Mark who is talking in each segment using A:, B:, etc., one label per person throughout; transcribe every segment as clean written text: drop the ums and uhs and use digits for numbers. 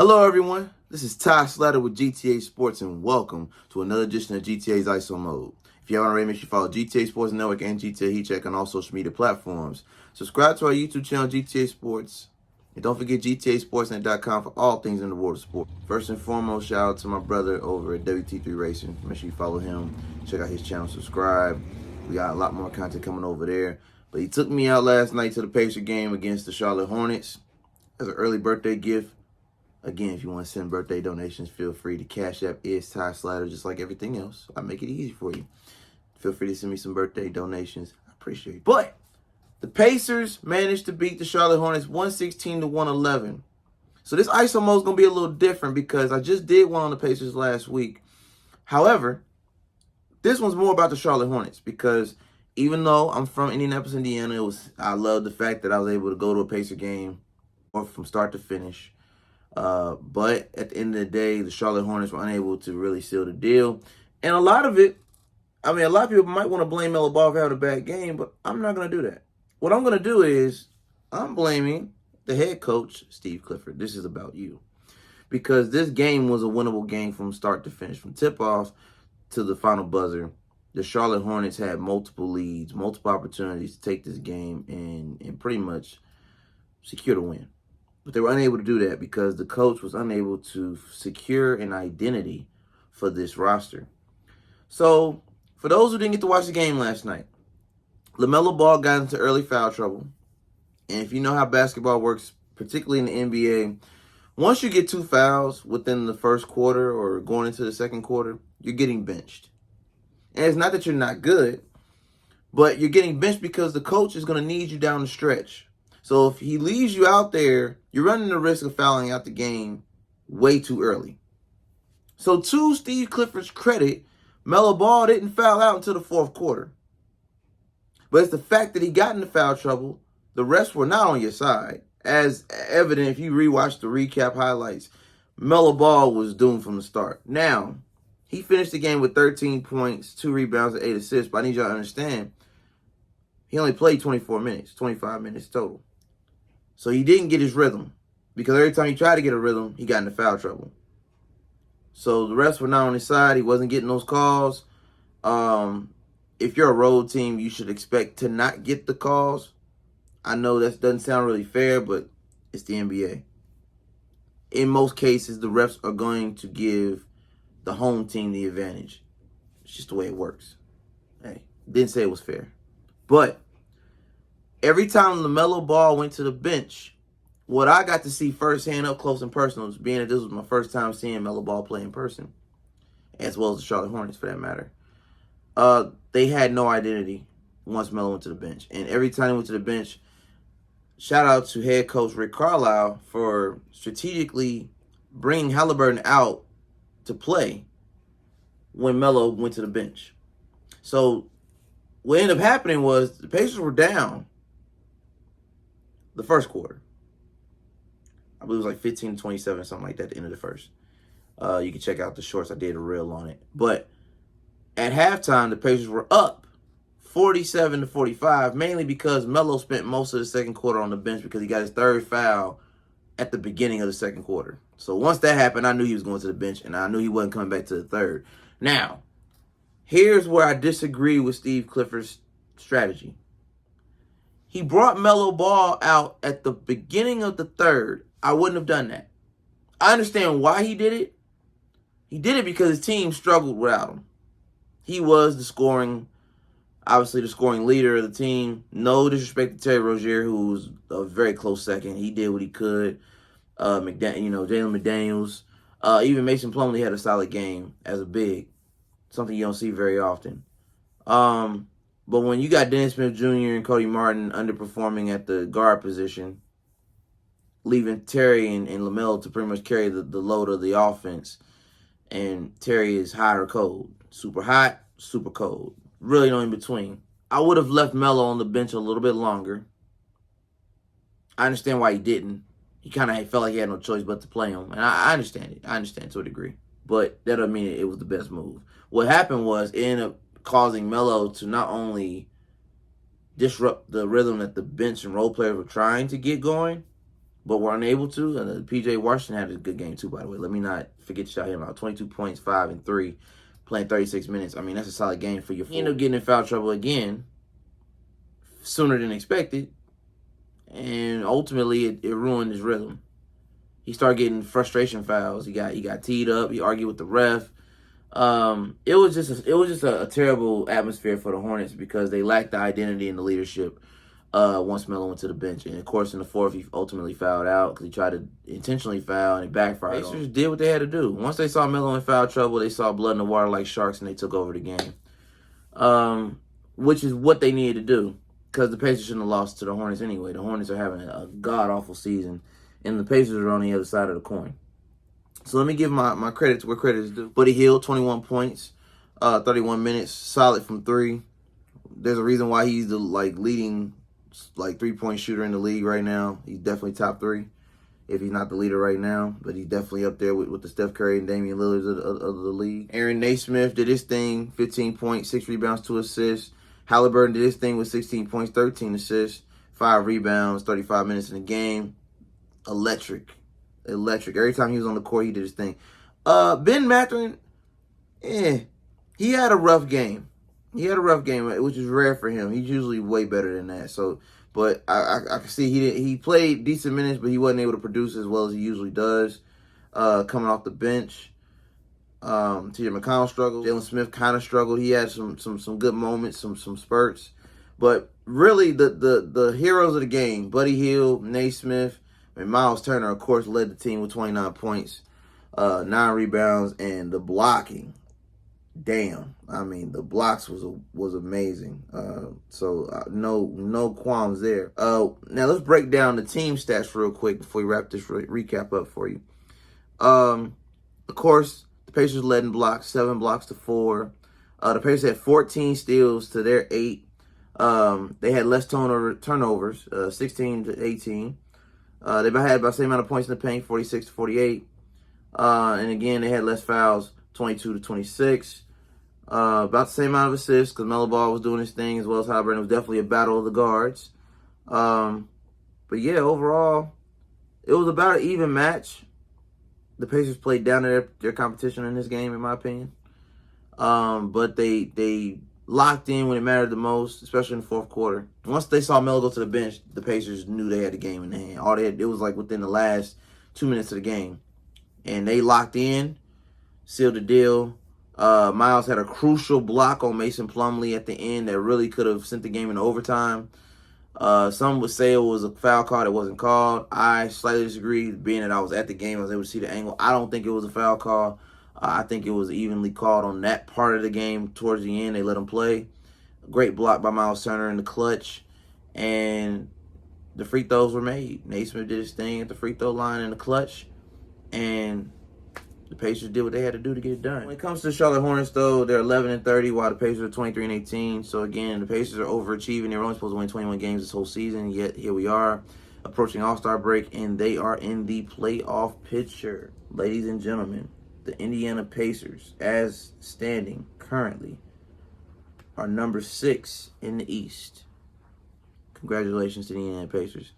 A: Hello, everyone. This is Slatter with GTA Sports, and welcome to another edition of GTA's ISO Mode. If you haven't already, make sure you follow GTA Sports Network and GTA Heat Check on all social media platforms. Subscribe to our YouTube channel, GTA Sports. And don't forget GTASportsNet.com for all things in the world of sport. First and foremost, shout out to my brother over at WT3 Racing. Make sure you follow him. Check out his channel, subscribe. We got a lot more content coming over there. But he took me out last night to the Pacer game against the Charlotte Hornets as an early birthday gift. Again, if you want to send birthday donations, feel free. The Cash App is Ty Slatter, just like everything else. I make it easy for you. Feel free to send me some birthday donations. I appreciate it. But the Pacers managed to beat the Charlotte Hornets 116-111. So this ISO mode is going to be a little different because I just did one on the Pacers last week. However, this one's more about the Charlotte Hornets because even though I'm from Indianapolis, Indiana, I love the fact that I was able to go to a Pacer game or from start to finish. But at the end of the day, the Charlotte Hornets were unable to really seal the deal. And a lot of it, a lot of people might want to blame Melo Ball for having a bad game, but I'm not going to do that. What I'm going to do is I'm blaming the head coach, Steve Clifford. This is about you. Because this game was a winnable game from start to finish. From tip-off to the final buzzer, the Charlotte Hornets had multiple leads, multiple opportunities to take this game and pretty much secure the win. But they were unable to do that because the coach was unable to secure an identity for this roster. So, for those who didn't get to watch the game last night, LaMelo Ball got into early foul trouble. And if you know how basketball works, particularly in the NBA, once you get 2 fouls within the first quarter or going into the second quarter, you're getting benched. And it's not that you're not good, but you're getting benched because the coach is going to need you down the stretch. So if he leaves you out there, you're running the risk of fouling out the game way too early. So to Steve Clifford's credit, Melo Ball didn't foul out until the fourth quarter. But it's the fact that he got into foul trouble. The refs were not on your side. As evident, if you rewatch the recap highlights, Melo Ball was doomed from the start. Now, he finished the game with 13 points, 2 rebounds, and 8 assists. But I need y'all to understand, he only played 24 minutes, 25 minutes total. So he didn't get his rhythm because every time he tried to get a rhythm, he got into foul trouble. So the refs were not on his side. He wasn't getting those calls. If you're a road team, you should expect to not get the calls. I know that doesn't sound really fair, but it's the NBA. In most cases, the refs are going to give the home team the advantage. It's just the way it works. Hey, didn't say it was fair. But every time LaMelo Ball went to the bench, what I got to see firsthand up close and personal, being that this was my first time seeing Melo Ball play in person, as well as the Charlotte Hornets for that matter, they had no identity once Melo went to the bench. And every time he went to the bench, shout out to head coach Rick Carlisle for strategically bringing Halliburton out to play when Melo went to the bench. So what ended up happening was the Pacers were down the first quarter. I believe it was like 15-27, something like that at the end of the first. You can check out the shorts. I did a reel on it. But at halftime, the Pacers were up 47-45, mainly because Melo spent most of the second quarter on the bench because he got his third foul at the beginning of the second quarter. So once that happened, I knew he was going to the bench, and I knew he wasn't coming back to the third. Now, here's where I disagree with Steve Clifford's strategy. He brought Melo Ball out at the beginning of the third. I wouldn't have done that. I understand why he did it. He did it because his team struggled without him. He was obviously the scoring leader of the team. No disrespect to Terry Rozier, who was a very close second. He did what he could. Jalen McDaniels. Even Mason Plumlee had a solid game as a big. Something you don't see very often. But when you got Dennis Smith Jr. and Cody Martin underperforming at the guard position, leaving Terry and LaMelo to pretty much carry the load of the offense, and Terry is hot or cold. Super hot, super cold. Really no in between. I would have left Melo on the bench a little bit longer. I understand why he didn't. He kind of felt like he had no choice but to play him. And I understand it. I understand to a degree. But that doesn't mean it was the best move. What happened was it ended up causing Melo to not only disrupt the rhythm that the bench and role players were trying to get going, but were unable to. P.J. Washington had a good game too, by the way. Let me not forget to shout him out. 22 points, 5 and 3, playing 36 minutes. I mean, that's a solid game for you. He ended up getting in foul trouble again, sooner than expected, and ultimately it ruined his rhythm. He started getting frustration fouls. He got teed up. He argued with the ref. It was just a terrible atmosphere for the Hornets because they lacked the identity and the leadership. Once Melo went to the bench, and of course in the fourth he ultimately fouled out because he tried to intentionally foul and it backfired. Pacers did what they had to do. Once they saw Melo in foul trouble, they saw blood in the water like sharks, and they took over the game. Which is what they needed to do because the Pacers shouldn't have lost to the Hornets anyway. The Hornets are having a god awful season, and the Pacers are on the other side of the coin. So let me give my credit to where credit is due. Buddy Hield, 21 points, 31 minutes, solid from three. There's a reason why he's the leading 3-point shooter in the league right now. He's definitely top 3, if he's not the leader right now. But he's definitely up there with the Steph Curry and Damian Lillards of the league. Aaron Naismith did his thing, 15 points, 6 rebounds, 2 assists. Halliburton did his thing with 16 points, 13 assists, 5 rebounds, 35 minutes in the game. Electric. Every time he was on the court, he did his thing. Ben Mathurin, he had a rough game. Which is rare for him. He's usually way better than that. So, but I can see he played decent minutes, but he wasn't able to produce as well as he usually does. Coming off the bench, T.J. McConnell struggled. Jalen Smith kind of struggled. He had some good moments, some spurts, but really the heroes of the game, Buddy Hield, Naismith, and Myles Turner, of course, led the team with 29 points, 9 rebounds, and the blocking. Damn, I mean, the blocks was amazing. So no qualms there. Now let's break down the team stats real quick before we wrap this recap up for you. Of course, the Pacers led in blocks, 7 blocks to 4. The Pacers had 14 steals to their 8. They had less turnovers, 16 to 18. They had about the same amount of points in the paint, 46 to 48. And again, they had less fouls, 22 to 26. About the same amount of assists because Melo Ball was doing his thing as well as Halliburton. It was definitely a battle of the guards. But yeah, overall, it was about an even match. The Pacers played down to their competition in this game, in my opinion. But they locked in when it mattered the most, especially in the fourth quarter. Once they saw Melo go to the bench, the Pacers knew they had the game in hand. It was like within the last 2 minutes of the game. And they locked in, sealed the deal. Myles had a crucial block on Mason Plumlee at the end that really could have sent the game into overtime. Some would say it was a foul call that wasn't called. I slightly disagree, being that I was at the game. I was able to see the angle. I don't think it was a foul call. I think it was evenly called on that part of the game. Towards the end, they let him play. Great block by Myles Turner in the clutch. And the free throws were made. Naismith did his thing at the free throw line in the clutch. And the Pacers did what they had to do to get it done. When it comes to the Charlotte Hornets, though, they're 11-30, while the Pacers are 23-18. So again, the Pacers are overachieving. They were only supposed to win 21 games this whole season. Yet here we are, approaching All-Star break, and they are in the playoff picture. Ladies and gentlemen, the Indiana Pacers, as standing currently, are number 6 in the East. Congratulations to the Indiana Pacers.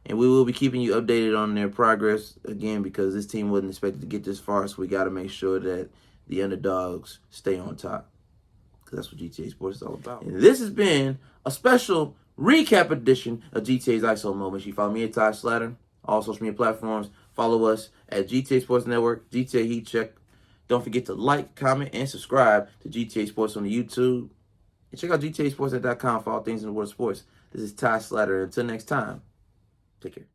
A: And we will be keeping you updated on their progress, again, because this team wasn't expected to get this far, so we got to make sure that the underdogs stay on top, because that's what GTA Sports is all about. And this has been a special recap edition of GTA's ISO Mode. Make sure you follow me at Slatter, all social media platforms. Follow us at GTA Sports Network, GTA Heat Check. Don't forget to like, comment, and subscribe to GTA Sports on the YouTube. And check out GTAsports.com for all things in the world of sports. This is Slatter. Until next time, take care.